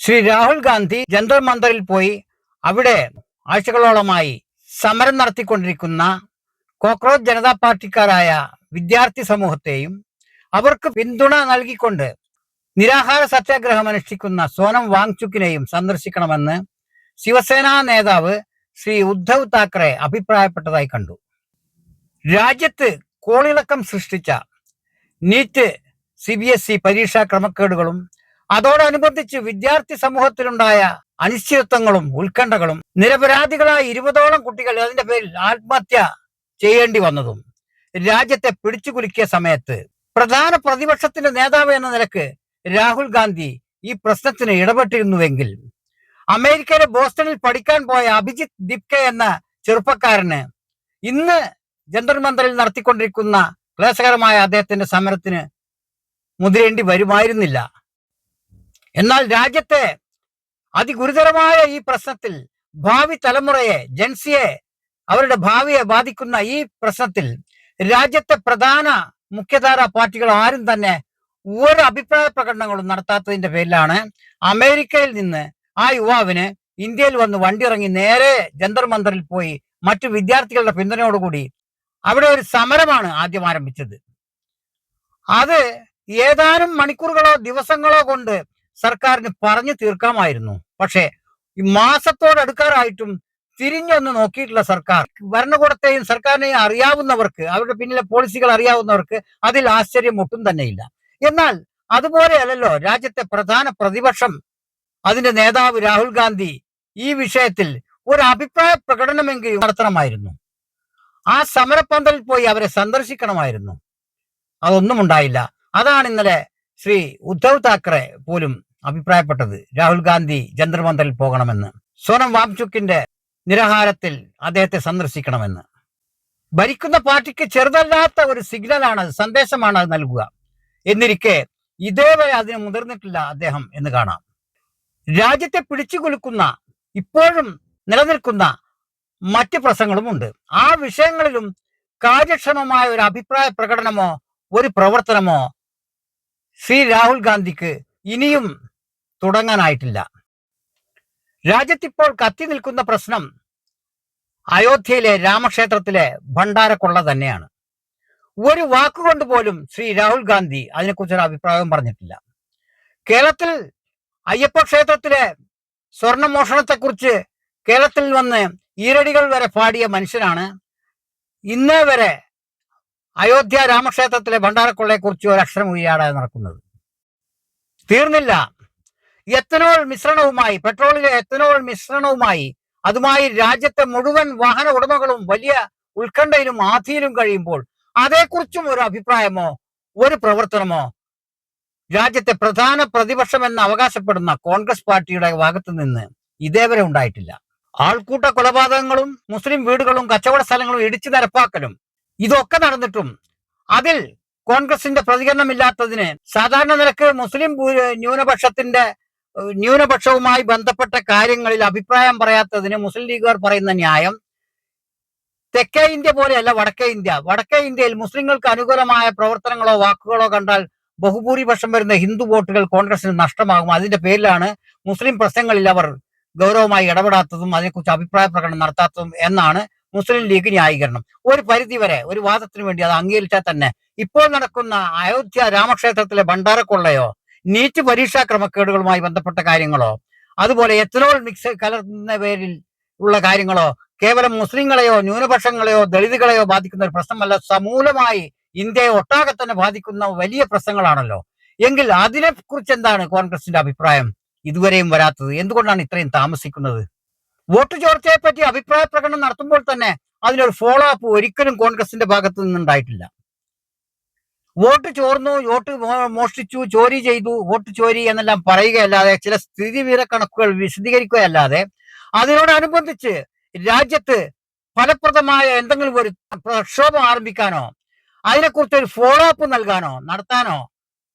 ശ്രീ രാഹുൽ ഗാന്ധി ജന്തർ മന്ദറിൽ പോയി അവിടെ ആഴ്ചകളോളമായി സമരം നടത്തിക്കൊണ്ടിരിക്കുന്ന കോക്രോച്ച് ജനതാ പാർട്ടിക്കാരായ വിദ്യാർത്ഥി സമൂഹത്തെയും അവർക്ക് പിന്തുണ നൽകിക്കൊണ്ട് നിരാഹാര സത്യാഗ്രഹം അനുഷ്ഠിക്കുന്ന സോനം വാങ്ചുക്കിനെയും സന്ദർശിക്കണമെന്ന് ശിവസേനാ നേതാവ് ശ്രീ ഉദ്ധവ് താക്കറെ അഭിപ്രായപ്പെട്ടതായി കണ്ടു. രാജ്യത്ത് കോളിളക്കം സൃഷ്ടിച്ച നീറ്റ് CBSE പരീക്ഷാ ക്രമക്കേടുകളും അതോടനുബന്ധിച്ച് വിദ്യാർത്ഥി സമൂഹത്തിലുണ്ടായ അനിശ്ചിതത്വങ്ങളും ഉത്കണ്ഠകളും നിരപരാധികളായ 20ഓളം കുട്ടികൾ അതിന്റെ പേരിൽ ആത്മഹത്യ ചെയ്യേണ്ടി വന്നതും രാജ്യത്തെ പിടിച്ചുകുലുക്കിയ സമയത്ത് പ്രധാന പ്രതിപക്ഷത്തിന്റെ നേതാവ് എന്ന നിലക്ക് രാഹുൽ ഗാന്ധി ഈ പ്രശ്നത്തിന് ഇടപെട്ടിരുന്നുവെങ്കിൽ അമേരിക്കയിലെ ബോസ്റ്റണിൽ പഠിക്കാൻ പോയ അഭിജിത്ത് ദിപ്കെ എന്ന ചെറുപ്പക്കാരന് ഇന്ന് ജന്തർ മന്ദറിൽ നടത്തിക്കൊണ്ടിരിക്കുന്ന ക്ലേശകരമായ അദ്ദേഹത്തിന്റെ സമരത്തിന് മുതിരേണ്ടി വരുമായിരുന്നില്ല. എന്നാൽ രാജ്യത്തെ അതിഗുരുതരമായ ഈ പ്രശ്നത്തിൽ ഭാവി തലമുറയെ, ജൻസിയെ, അവരുടെ ഭാവിയെ ബാധിക്കുന്ന ഈ പ്രശ്നത്തിൽ രാജ്യത്തെ പ്രധാന മുഖ്യധാരാ പാർട്ടികൾ ആരും തന്നെ ഒരു അഭിപ്രായ പ്രകടനങ്ങളും നടത്താത്തതിന്റെ പേരിലാണ് അമേരിക്കയിൽ നിന്ന് ആ യുവാവിന് ഇന്ത്യയിൽ വന്ന് വണ്ടിയിറങ്ങി നേരെ ജന്തർ മന്ദറിൽ പോയി മറ്റു വിദ്യാർത്ഥികളുടെ പിന്തുണയോടുകൂടി അവിടെ ഒരു സമരമാണ് ആദ്യം ആരംഭിച്ചത്. അത് ഏതാനും മണിക്കൂറുകളോ ദിവസങ്ങളോ കൊണ്ട് സർക്കാരിന് പറഞ്ഞു തീർക്കാമായിരുന്നു. പക്ഷേ ഈ മാസത്തോടടുക്കാറായിട്ടും തിരിഞ്ഞൊന്ന് നോക്കിയിട്ടുള്ള സർക്കാർ, ഭരണകൂടത്തെയും സർക്കാരിനെയും അറിയാവുന്നവർക്ക്, അവരുടെ പിന്നിലെ പോളിസികൾ അറിയാവുന്നവർക്ക് അതിൽ ആശ്ചര്യം ഒട്ടും തന്നെയില്ല. എന്നാൽ അതുപോലെയല്ലല്ലോ രാജ്യത്തെ പ്രധാന പ്രതിപക്ഷം, അതിന്റെ നേതാവ് രാഹുൽ ഗാന്ധി ഈ വിഷയത്തിൽ ഒരു അഭിപ്രായ പ്രകടനമെങ്കിലും നടത്തണമായിരുന്നു. ആ സമരപ്പന്തലിൽ പോയി അവരെ സന്ദർശിക്കണമായിരുന്നു. അതൊന്നും ഉണ്ടായില്ല. അതാണ് ഇന്നലെ ശ്രീ ഉദ്ധവ് താക്കറെ പോലും അഭിപ്രായപ്പെട്ടത്, രാഹുൽ ഗാന്ധി ജന്തർ മന്ദറിൽ പോകണമെന്ന്, സോനം വാങ്ചുക്കിന്റെ നിരാഹാരത്തിൽ അദ്ദേഹത്തെ സന്ദർശിക്കണമെന്ന്. ഭരിക്കുന്ന പാർട്ടിക്ക് ചെറുതല്ലാത്ത ഒരു സിഗ്നലാണ്, സന്ദേശമാണ് അത് നൽകുക. എന്നിരിക്കെ ഇതേവരെ അതിന് മുതിർന്നിട്ടില്ല അദ്ദേഹം എന്ന് കാണാം. രാജ്യത്തെ പിടിച്ചുകുലുക്കുന്ന, ഇപ്പോഴും നിലനിൽക്കുന്ന മറ്റ് പ്രശ്നങ്ങളുമുണ്ട്. ആ വിഷയങ്ങളിലും കാര്യക്ഷമമായ ഒരു അഭിപ്രായ പ്രകടനമോ ഒരു പ്രവർത്തനമോ ശ്രീ രാഹുൽ ഗാന്ധിക്ക് ഇനിയും തുടങ്ങാനായിട്ടില്ല. രാജ്യത്തിപ്പോൾ കത്തി നിൽക്കുന്ന പ്രശ്നം അയോധ്യയിലെ രാമക്ഷേത്രത്തിലെ ഭണ്ഡാരക്കൊള്ള തന്നെയാണ്. ഒരു വാക്കുകൊണ്ട് പോലും ശ്രീ രാഹുൽ ഗാന്ധി അതിനെക്കുറിച്ചൊരു അഭിപ്രായം പറഞ്ഞിട്ടില്ല. കേരളത്തിൽ അയ്യപ്പ ക്ഷേത്രത്തിലെ സ്വർണമോഷണത്തെക്കുറിച്ച് കേരളത്തിൽ വന്ന് ഈരടികൾ വരെ പാടിയ മനുഷ്യനാണ് ഇന്നേ വരെ അയോധ്യ രാമക്ഷേത്രത്തിലെ ഭണ്ഡാരക്കൊള്ളയെക്കുറിച്ച് ഒരക്ഷരം ഉയ്യാടാതെ നടക്കുന്നത്. തീർന്നില്ല. എത്തനോൾ മിശ്രണവുമായി, പെട്രോളിലെ എത്തനോൾ മിശ്രണവുമായി, അതുമായി രാജ്യത്തെ മുഴുവൻ വാഹന ഉടമകളും വലിയ ഉത്കണ്ഠയിലും ആധിയിലും കഴിയുമ്പോൾ അതേക്കുറിച്ചും ഒരു അഭിപ്രായമോ ഒരു പ്രവർത്തനമോ രാജ്യത്തെ പ്രധാന പ്രതിപക്ഷം എന്ന് അവകാശപ്പെടുന്ന കോൺഗ്രസ് പാർട്ടിയുടെ ഭാഗത്തു നിന്ന് ഇതേവരെ ഉണ്ടായിട്ടില്ല. ആൾക്കൂട്ട കൊലപാതകങ്ങളും മുസ്ലിം വീടുകളും കച്ചവട സ്ഥലങ്ങളും ഇടിച്ചു നിരപ്പാക്കലും ഇതൊക്കെ നടന്നിട്ടും അതിൽ കോൺഗ്രസിന്റെ പ്രതികരണമില്ലാത്തതിന്, സാധാരണ നിലക്ക് മുസ്ലിം ന്യൂനപക്ഷവുമായി ബന്ധപ്പെട്ട കാര്യങ്ങളിൽ അഭിപ്രായം പറയാത്തതിന് മുസ്ലിം ലീഗുകാർ പറയുന്ന ന്യായം, തെക്കേ ഇന്ത്യ പോലെയല്ല വടക്കേ ഇന്ത്യ. വടക്കേ ഇന്ത്യയിൽ മുസ്ലിങ്ങൾക്ക് അനുകൂലമായ പ്രവർത്തനങ്ങളോ വാക്കുകളോ കണ്ടാൽ ബഹുഭൂരിപക്ഷം വരുന്ന ഹിന്ദു വോട്ടുകൾ കോൺഗ്രസിന് നഷ്ടമാകും. അതിന്റെ പേരിലാണ് മുസ്ലിം പ്രശ്നങ്ങളിൽ അവർ ഗൗരവമായി ഇടപെടാത്തതും അതിനെക്കുറിച്ച് അഭിപ്രായ പ്രകടനം നടത്താത്തതും എന്നാണ് മുസ്ലിം ലീഗ് ന്യായീകരണം. ഒരു പരിധിവരെ, ഒരു വാദത്തിന് വേണ്ടി അത് അംഗീകരിച്ചാൽ തന്നെ ഇപ്പോൾ നടക്കുന്ന അയോധ്യ രാമക്ഷേത്രത്തിലെ ഭണ്ഡാരക്കൊള്ളയോ നീറ്റ് പരീക്ഷാ ക്രമക്കേടുകളുമായി ബന്ധപ്പെട്ട കാര്യങ്ങളോ അതുപോലെ എത്തനോൾ മിക്സ് കലർന്ന പേരിൽ ഉള്ള കാര്യങ്ങളോ കേവലം മുസ്ലിങ്ങളെയോ ന്യൂനപക്ഷങ്ങളെയോ ദളിതുകളെയോ ബാധിക്കുന്ന ഒരു പ്രശ്നമല്ല, സമൂലമായി ഇന്ത്യയെ ഒട്ടാകെ തന്നെ ബാധിക്കുന്ന വലിയ പ്രശ്നങ്ങളാണല്ലോ. എങ്കിൽ അതിനെക്കുറിച്ച് എന്താണ് കോൺഗ്രസിന്റെ അഭിപ്രായം? ഇതുവരെയും വരാത്തത് എന്തുകൊണ്ടാണ് ഇത്രയും താമസിക്കുന്നത്? വോട്ട് ചോർച്ചയെ പറ്റി അഭിപ്രായ പ്രകടനം നടത്തുമ്പോൾ തന്നെ അതിനൊരു ഫോളോ അപ്പ് ഒരിക്കലും കോൺഗ്രസിന്റെ ഭാഗത്ത് നിന്നുണ്ടായിട്ടില്ല. വോട്ട് ചോർന്നു, വോട്ട് മോഷ്ടിച്ചു, ചോരി ചെയ്തു, വോട്ട് ചോരി എന്നെല്ലാം പറയുകയല്ലാതെ, ചില സ്ഥിതിവിവര കണക്കുകൾ വിശദീകരിക്കുകയല്ലാതെ അതിനോടനുബന്ധിച്ച് രാജ്യത്ത് ഫലപ്രദമായ എന്തെങ്കിലും ഒരു പ്രക്ഷോഭം ആരംഭിക്കാനോ അതിനെക്കുറിച്ച് ഒരു ഫോളോ അപ്പ് നൽകാനോ നടത്താനോ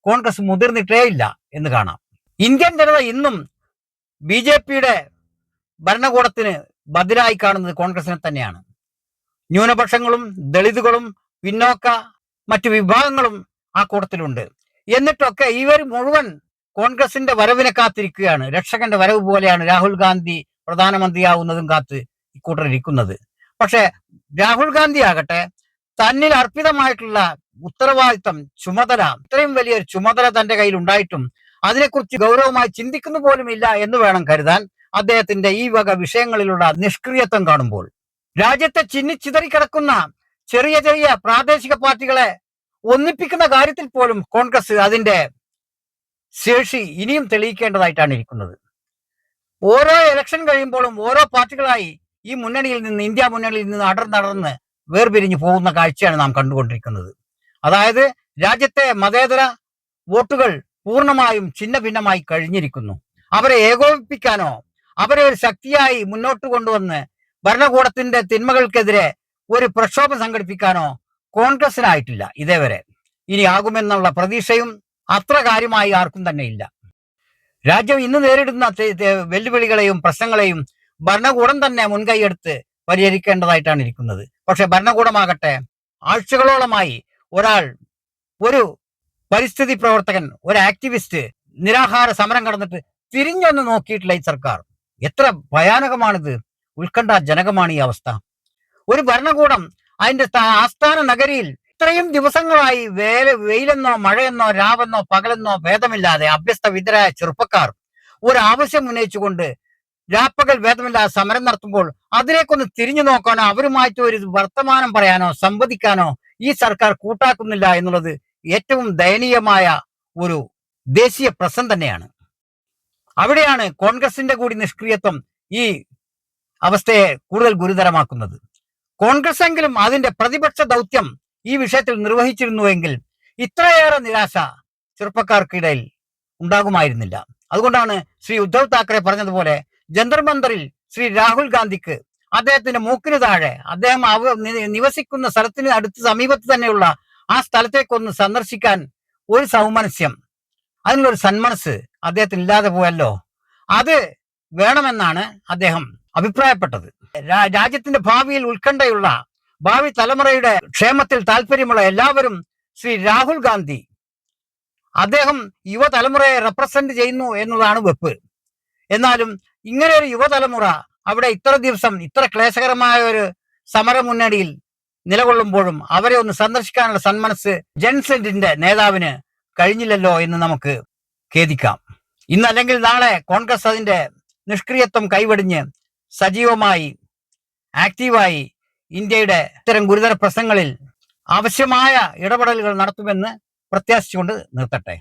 കോൺഗ്രസ് മുതിർന്നിട്ടേ ഇല്ല എന്ന് കാണാം. ഇന്ത്യൻ ജനത ഇന്നും BJPയുടെ ഭരണകൂടത്തിന് ബദലായി കാണുന്നത് കോൺഗ്രസിനെ തന്നെയാണ്. ന്യൂനപക്ഷങ്ങളും ദളിതുകളും പിന്നോക്ക മറ്റു വിഭാഗങ്ങളും ആ കൂട്ടത്തിലുണ്ട്. എന്നിട്ടൊക്കെ ഇവർ മുഴുവൻ കോൺഗ്രസിന്റെ വരവിനെ കാത്തിരിക്കുകയാണ്. രക്ഷകന്റെ വരവ് പോലെയാണ് രാഹുൽ ഗാന്ധി പ്രധാനമന്ത്രിയാവുന്നതും കാത്ത് ഇക്കൂട്ടർ ഇരിക്കുന്നത്. പക്ഷെ രാഹുൽ ഗാന്ധി ആകട്ടെ തന്നിൽ അർപ്പിതമായിട്ടുള്ള ഉത്തരവാദിത്തം, ചുമതല, ഇത്രയും വലിയൊരു ചുമതല തന്റെ കയ്യിൽ ഉണ്ടായിട്ടും അതിനെക്കുറിച്ച് ഗൗരവമായി ചിന്തിക്കുന്നു പോലുമില്ല എന്ന് വേണം കരുതാൻ അദ്ദേഹത്തിന്റെ ഈ വക വിഷയങ്ങളിലുള്ള നിഷ്ക്രിയത്വം കാണുമ്പോൾ. രാജ്യത്തെ ചിന്നിച്ചിതറിക്കിടക്കുന്ന ചെറിയ ചെറിയ പ്രാദേശിക പാർട്ടികളെ ഒന്നിപ്പിക്കുന്ന കാര്യത്തിൽ പോലും കോൺഗ്രസ് അതിന്റെ ശേഷി ഇനിയും തെളിയിക്കേണ്ടതായിട്ടാണ് ഇരിക്കുന്നത്. ഓരോ ഇലക്ഷൻ കഴിയുമ്പോഴും ഓരോ പാർട്ടികളായി ഈ മുന്നണിയിൽ നിന്ന്, ഇന്ത്യ മുന്നണിയിൽ നിന്ന് അടർന്നടർന്ന് വേർപിരിഞ്ഞു പോകുന്ന കാഴ്ചയാണ് നാം കണ്ടുകൊണ്ടിരിക്കുന്നത്. അതായത് രാജ്യത്തെ മതേതര വോട്ടുകൾ പൂർണ്ണമായും ഛിന്ന ഭിന്നമായി കഴിഞ്ഞിരിക്കുന്നു. അവരെ ഏകോപിപ്പിക്കാനോ അവരെ ഒരു ശക്തിയായി മുന്നോട്ട് കൊണ്ടുവന്ന് ഭരണകൂടത്തിന്റെ തിന്മകൾക്കെതിരെ ഒരു പ്രക്ഷോഭം സംഘടിപ്പിക്കാനോ കോൺഗ്രസിനായിട്ടില്ല ഇതേവരെ. ഇനി ആകുമെന്നുള്ള പ്രതീക്ഷയും അത്ര കാര്യമായി ആർക്കും തന്നെ ഇല്ല. രാജ്യം ഇന്ന് നേരിടുന്ന വെല്ലുവിളികളെയും പ്രശ്നങ്ങളെയും ഭരണകൂടം തന്നെ മുൻകൈയെടുത്ത് പരിഹരിക്കേണ്ടതായിട്ടാണ് ഇരിക്കുന്നത്. പക്ഷെ ഭരണകൂടമാകട്ടെ ആഴ്ചകളോളമായി ഒരു പരിസ്ഥിതി പ്രവർത്തകൻ, ഒരു ആക്ടിവിസ്റ്റ് നിരാഹാര സമരം കടന്നിട്ട് തിരിഞ്ഞൊന്ന് നോക്കിയിട്ടില്ല ഈ സർക്കാർ. എത്ര ഭയാനകമാണിത്! ഉത്കണ്ഠാജനകമാണ് ഈ അവസ്ഥ. ഒരു ഭരണകൂടം അതിന്റെ ആസ്ഥാന നഗരിയിൽ ഇത്രയും ദിവസങ്ങളായി വെയിലെന്നോ മഴയെന്നോ രാവെന്നോ പകലെന്നോ ഭേദമില്ലാതെ അഭ്യസ്ത വിദ്യരായ ചെറുപ്പക്കാർ ഒരു ആവശ്യം ഉന്നയിച്ചുകൊണ്ട് രാപ്പകൽ ഭേദമില്ലാതെ സമരം നടത്തുമ്പോൾ അതിലേക്കൊന്ന് തിരിഞ്ഞു നോക്കാനോ അവരുമായിട്ട് ഒരു വർത്തമാനം പറയാനോ സംവദിക്കാനോ ഈ സർക്കാർ കൂട്ടാക്കുന്നില്ല എന്നുള്ളത് ഏറ്റവും ദയനീയമായ ഒരു ദേശീയ പ്രശ്നം തന്നെയാണ്. അവിടെയാണ് കോൺഗ്രസിന്റെ കൂടി നിഷ്ക്രിയത്വം ഈ അവസ്ഥയെ കൂടുതൽ ഗുരുതരമാക്കുന്നത്. കോൺഗ്രസ് എങ്കിലും അതിന്റെ പ്രതിപക്ഷ ദൗത്യം ഈ വിഷയത്തിൽ നിർവഹിച്ചിരുന്നുവെങ്കിൽ ഇത്രയേറെ നിരാശ ചെറുപ്പക്കാർക്കിടയിൽ ഉണ്ടാകുമായിരുന്നില്ല. അതുകൊണ്ടാണ് ശ്രീ ഉദ്ധവ് താക്കറെ പറഞ്ഞതുപോലെ ജന്തർ മന്ദറിൽ ശ്രീ രാഹുൽ ഗാന്ധിക്ക് അദ്ദേഹത്തിന്റെ മൂക്കിന് താഴെ അദ്ദേഹം നിവസിക്കുന്ന സ്ഥലത്തിന് അടുത്ത് സമീപത്ത് തന്നെയുള്ള ആ സ്ഥലത്തേക്കൊന്ന് സന്ദർശിക്കാൻ ഒരു സൗമനസ്യം, അതിനുള്ളൊരു സന്മനസ് അദ്ദേഹത്തിന് ഇല്ലാതെ പോയല്ലോ. അത് വേണമെന്നാണ് അദ്ദേഹം അഭിപ്രായപ്പെട്ടത്. രാജ്യത്തിന്റെ ഭാവിയിൽ ഉത്കണ്ഠയുള്ള, ഭാവി തലമുറയുടെ ക്ഷേമത്തിൽ താല്പര്യമുള്ള എല്ലാവരും ശ്രീ രാഹുൽ ഗാന്ധി അദ്ദേഹം യുവതലമുറയെ റെപ്രസെന്റ് ചെയ്യുന്നു എന്നതാണ് വെപ്പ്. എന്നാലും ഇങ്ങനെ ഒരു യുവതലമുറ അവിടെ ഇത്ര ദിവസം ഇത്ര ക്ലേശകരമായ ഒരു സമര മുന്നണിയിൽ നിലകൊള്ളുമ്പോഴും അവരെ ഒന്ന് സന്ദർശിക്കാനുള്ള സന്മനസ് ജൻസെന്റിന്റെ നേതാവിന് കഴിഞ്ഞില്ലല്ലോ എന്ന് നമുക്ക് ഖേദിക്കാം. ഇന്നല്ലെങ്കിൽ നാളെ കോൺഗ്രസ് അതിന്റെ നിഷ്ക്രിയത്വം കൈവെടിഞ്ഞ് സജീവമായി, ആക്റ്റീവായി ഇന്ത്യയുടെ ഇത്തരം ഗുരുതര പ്രശ്നങ്ങളിൽ ആവശ്യമായ ഇടപെടലുകൾ നടത്തുമെന്ന് പ്രത്യാശിച്ചുകൊണ്ട് നിർത്തട്ടെ.